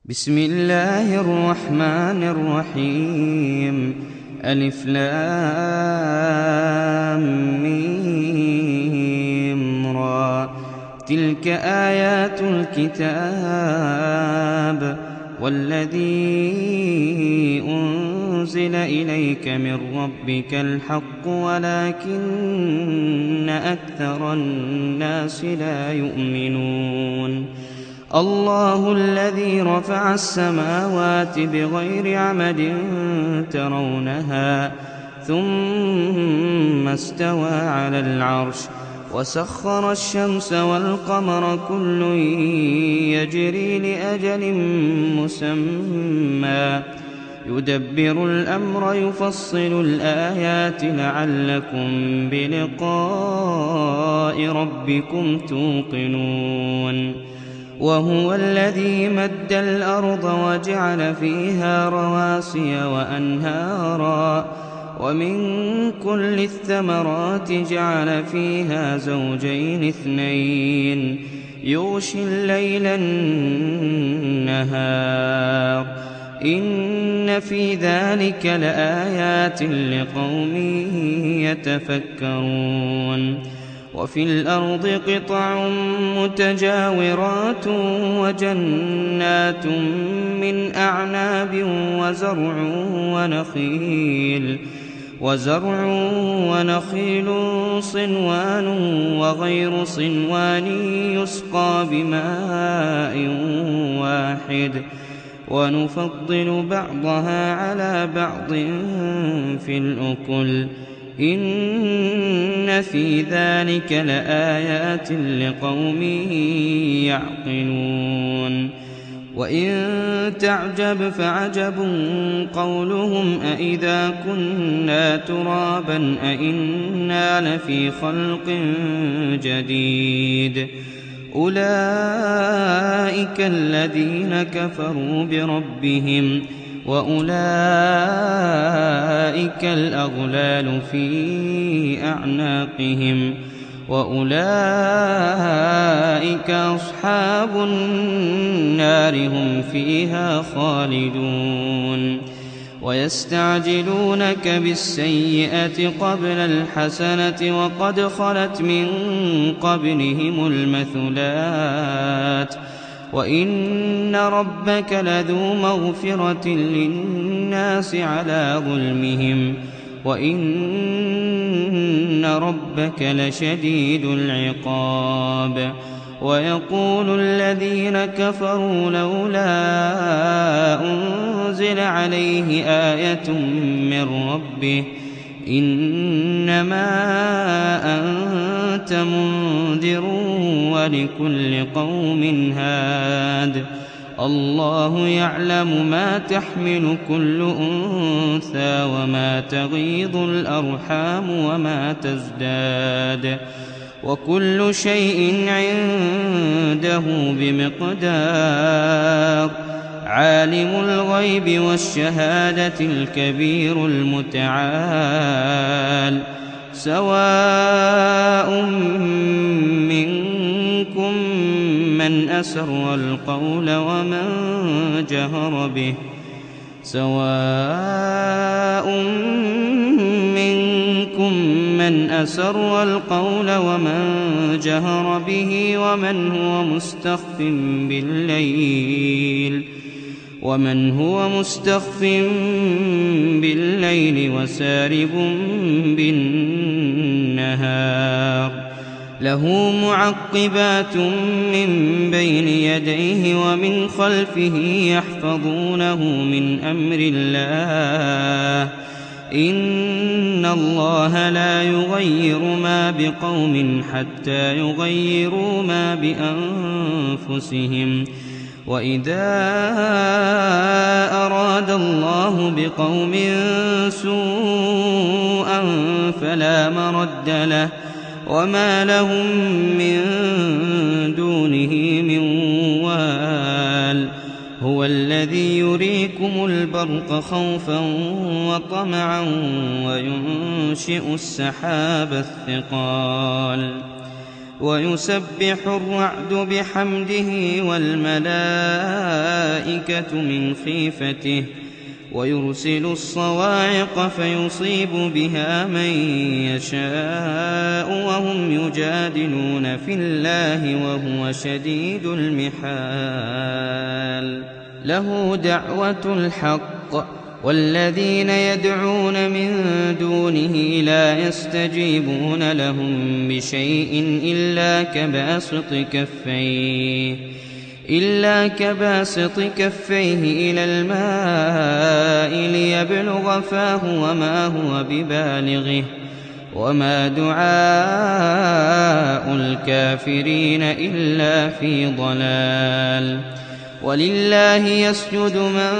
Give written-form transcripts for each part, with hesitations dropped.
بسم الله الرحمن الرحيم. ألف لام ميم را. تلك آيات الكتاب والذي أنزل إليك من ربك الحق ولكن أكثر الناس لا يؤمنون. الله الذي رفع السماوات بغير عمد ترونها ثم استوى على العرش وسخر الشمس والقمر كل يجري لأجل مسمى يدبر الأمر يفصل الآيات لعلكم بلقاء ربكم توقنون. وهو الذي مد الأرض وجعل فيها رواسي وأنهارا ومن كل الثمرات جعل فيها زوجين اثنين يغشي الليل النهار إن في ذلك لآيات لقوم يتفكرون. وفي الأرض قطع متجاورات وجنات من أعناب وزرع ونخيل صنوان وغير صنوان يسقى بماء واحد ونفضل بعضها على بعض في الأكل إن في ذلك لآيات لقوم يعقلون. وإن تعجب فعجب قولهم أإذا كنا ترابا أإنا لفي خلق جديد أولئك الذين كفروا بربهم وأولئك الأغلال في أعناقهم وأولئك أصحاب النار هم فيها خالدون. ويستعجلونك بالسيئة قبل الحسنة وقد خلت من قبلهم المثلات وإن ربك لذو مغفرة للناس على ظلمهم وإن ربك لشديد العقاب. ويقول الذين كفروا لولا أنزل عليه آية من ربه إنما أنت منذر ولكل قوم هاد الله يعلم ما تحمل كل أنثى وما تغيض الأرحام وما تزداد وكل شيء عنده بمقدار. عالم الغيب والشهادة الكبير المتعال. سواء منكم من أسر القول ومن جهر به ومن هو مستخف بالليل وسارب بالنهار. له معقبات من بين يديه ومن خلفه يحفظونه من أمر الله إن الله لا يغير ما بقوم حتى يغيروا ما بأنفسهم وإذا أراد الله بقوم سوءا فلا مرد له وما لهم من دونه من وال. هو الذي يريكم البرق خوفا وطمعا وينشئ السحاب الثقال ويسبح الرعد بحمده والملائكة الملائكة من خيفته ويرسل الصواعق فيصيب بها من يشاء وهم يجادلون في الله وهو شديد المحال. له دعوة الحق والذين يدعون من دونه لا يستجيبون لهم بشيء إلا كباسط كفيه إلى الماء ليبلغ فاه وما هو ببالغه وما دعاء الكافرين إلا في ضلال. ولله يسجد من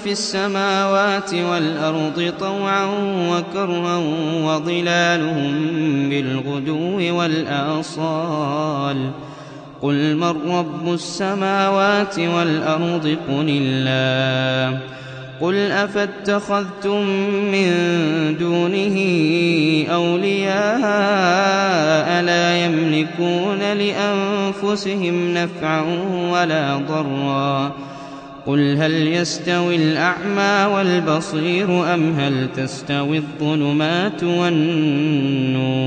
في السماوات والأرض طوعا وكرها وظلالهم بالغدو والآصال. قل من رب السماوات والأرض قل الله. قل أفاتخذتم من دونه أولياء لا يملكون لأنفسهم نفعا ولا ضرا. قل هل يستوي الأعمى والبصير أم هل تستوي الظلمات والنور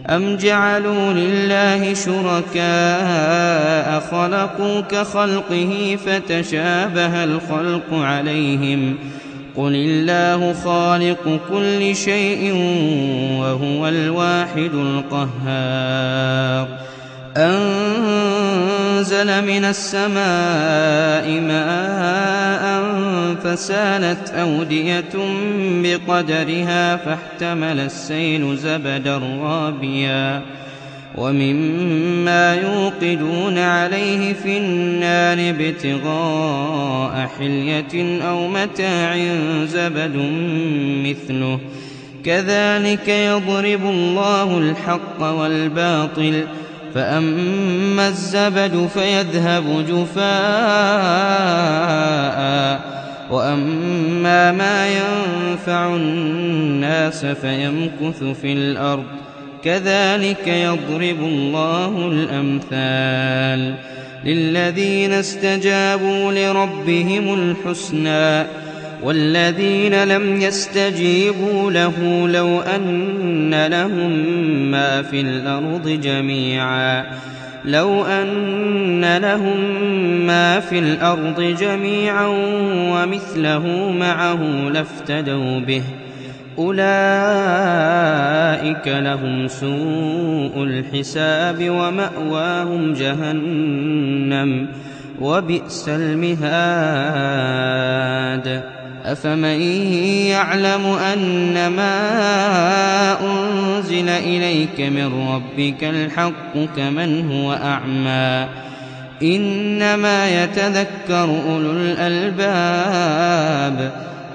أم جعلوا لله شركاء خلقوا كخلقه فتشابه الخلق عليهم. قل الله خالق كل شيء وهو الواحد القهار. أنزل من السماء ماء فسالت أودية بقدرها فاحتمل السيل زبدا رابيا ومما يوقدون عليه في النار ابتغاء حلية أو متاع زبد مثله كذلك يضرب الله الحق والباطل فأما الزبد فيذهب جفاء وأما ما ينفع الناس فيمكث في الأرض كذلك يضرب الله الأمثال. للذين استجابوا لربهم الحسنى والذين لم يستجيبوا له لو أن لهم ما في الأرض جميعا ومثله معه لافتدوا به أولئك لهم سوء الحساب ومأواهم جهنم وبئس المهاد. أفمن يعلم أنما أنزل إليك من ربك الحق كمن هو أعمى إنما يتذكر أولو الألباب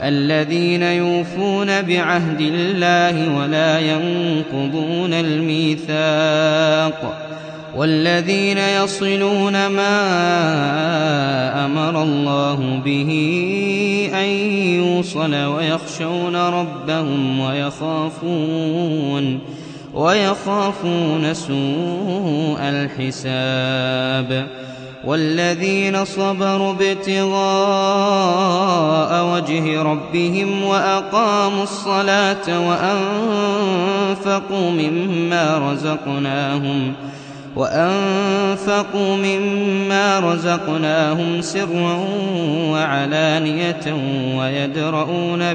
الذين يوفون بعهد الله ولا ينقضون الميثاق والذين يصلون ما أمر الله به أن يوصل ويخشون ربهم ويخافون سوء الحساب. والذين صبروا ابتغاء وجه ربهم وأقاموا الصلاة وأنفقوا مما رزقناهم سرا وعلانية ويدرؤون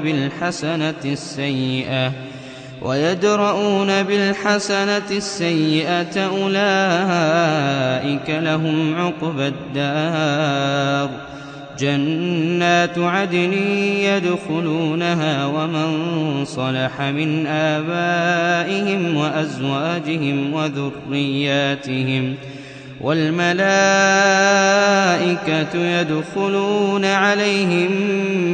بالحسنة السيئة أولئك لهم عقبى الدار. جنات عدن يدخلونها ومن صلح من آبائهم وأزواجهم وذرياتهم والملائكة يدخلون عليهم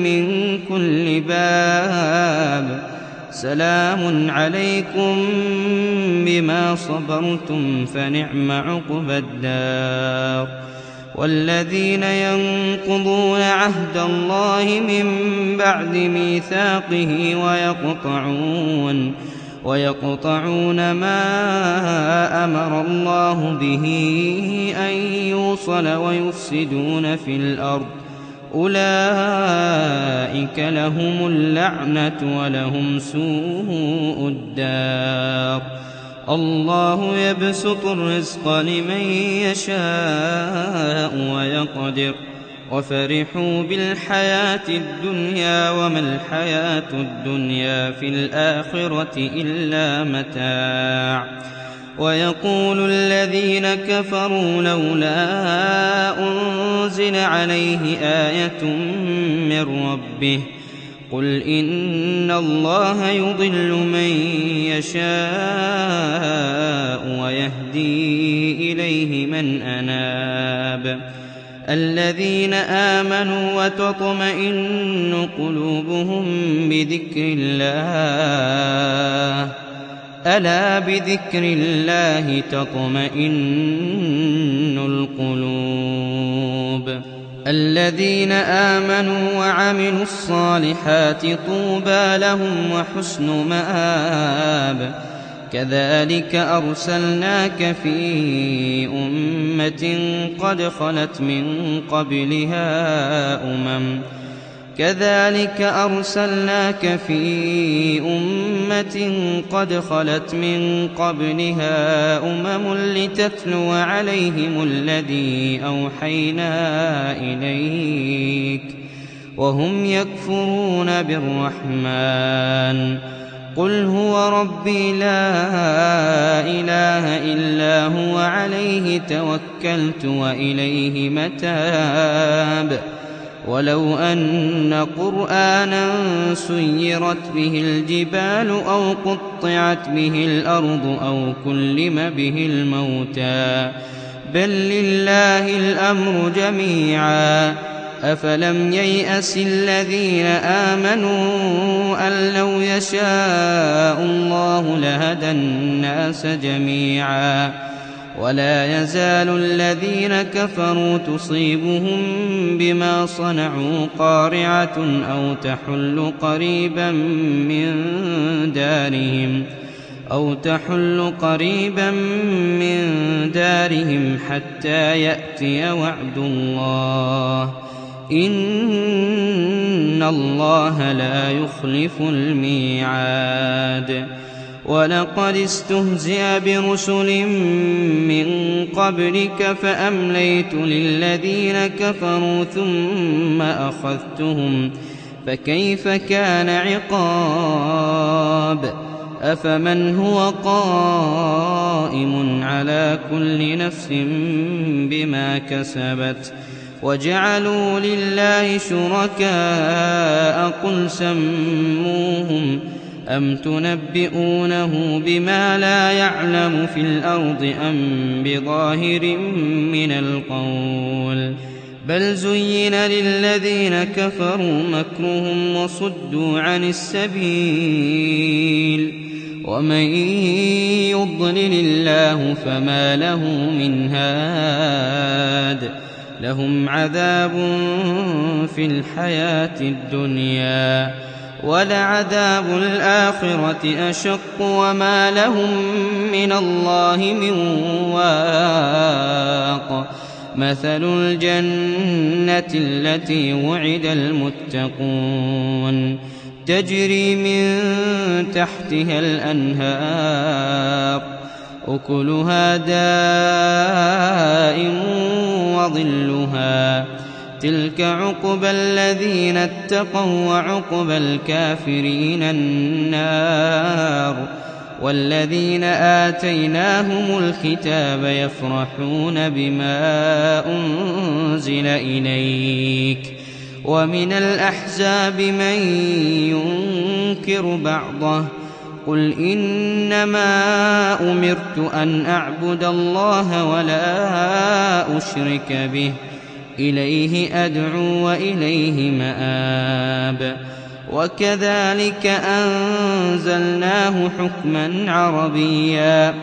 من كل باب سلام عليكم بما صبرتم فنعم عقبى الدار. والذين ينقضون عهد الله من بعد ميثاقه ويقطعون ما أمر الله به أن يوصل ويفسدون في الأرض أولئك لهم اللعنة ولهم سوء الدار. الله يبسط الرزق لمن يشاء ويقدر وفرحوا بالحياة الدنيا وما الحياة الدنيا في الآخرة إلا متاع. ويقول الذين كفروا لولا أنزل عليه آية من ربه قل إن الله يضل من يشاء ويهدي إليه من أناب. الذين آمنوا وتطمئن قلوبهم بذكر الله ألا بذكر الله تطمئن القلوب. الذين آمنوا وعملوا الصالحات طوبى لهم وحسن مآب. كذلك أرسلناك في أمة قد خلت من قبلها أمم لتتلو عليهم الذي أوحينا إليك وهم يكفرون بالرحمن قل هو ربي لا إله إلا هو عليه توكلت وإليه متاب. ولو أن قرآنا سيرت به الجبال أو قطعت به الأرض أو كلم به الموتى بل لله الأمر جميعا أفلم ييأس الذين آمنوا أن لو يشاء الله لهدى الناس جميعا ولا يزال الذين كفروا تصيبهم بما صنعوا قارعة أو تحل قريبا من دارهم حتى يأتي وعد الله إن الله لا يخلف الميعاد. ولقد استهزئ برسل من قبلك فأمليت للذين كفروا ثم أخذتهم فكيف كان عقاب. أفمن هو قائم على كل نفس بما كسبت وجعلوا لله شركاء قل سموهم أم تنبئونه بما لا يعلم في الأرض أم بظاهر من القول بل زين للذين كفروا مكرهم وصدوا عن السبيل ومن يضلل الله فما له من هاد. لهم عذاب في الحياة الدنيا ولعذاب الآخرة أشق وما لهم من الله من واق. مثل الجنة التي وعد المتقون تجري من تحتها الأنهار أكلها دائم وظلها تلك عقبى الذين اتقوا وعقبى الكافرين النار. والذين آتيناهم الكتاب يفرحون بما أنزل إليك ومن الأحزاب من ينكر بعضه قل إنما أمرت أن أعبد الله ولا أشرك به إليه أدعو وإليه مآب. وكذلك أنزلناه حكما عربيا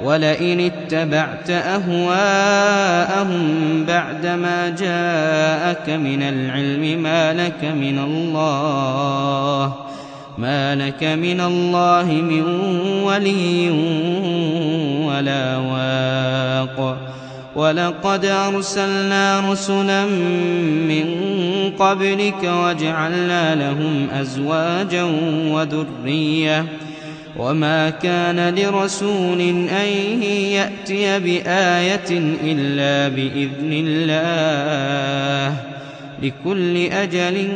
ولئن اتبعت أهواءهم بعدما جاءك من العلم ما لك من الله ما لك من الله من ولي ولا واق ولقد أرسلنا رسلا من قبلك وجعلنا لهم أزواجا وذرية وما كان لرسول أن يأتي بآية إلا بإذن الله لكل أجل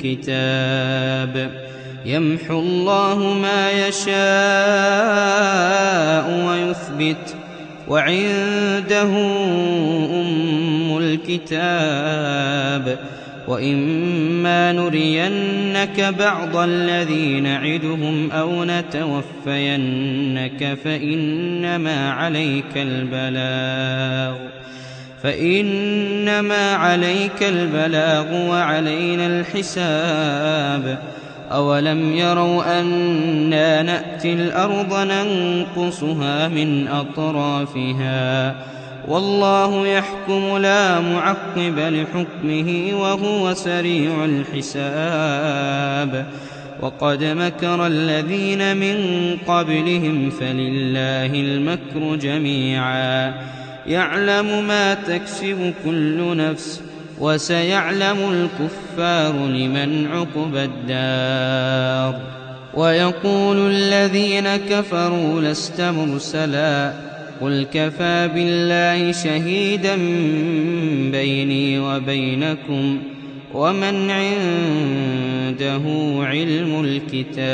كتاب يمحو الله ما يشاء ويثبت وعنده أم الكتاب وإما نرينك بعض الذي نعدهم أو نتوفينك فإنما عليك البلاغ وعلينا الحساب أولم يروا أنا نأتي الأرض ننقصها من أطرافها والله يحكم لا معقب لحكمه وهو سريع الحساب وقد مكر الذين من قبلهم فلله المكر جميعا يعلم ما تكسب كل نفس وسيعلم الكفار لمن عقبى الدار ويقول الذين كفروا لست مرسلا قل كفى بالله شهيدا بيني وبينكم ومن عنده علم الكتاب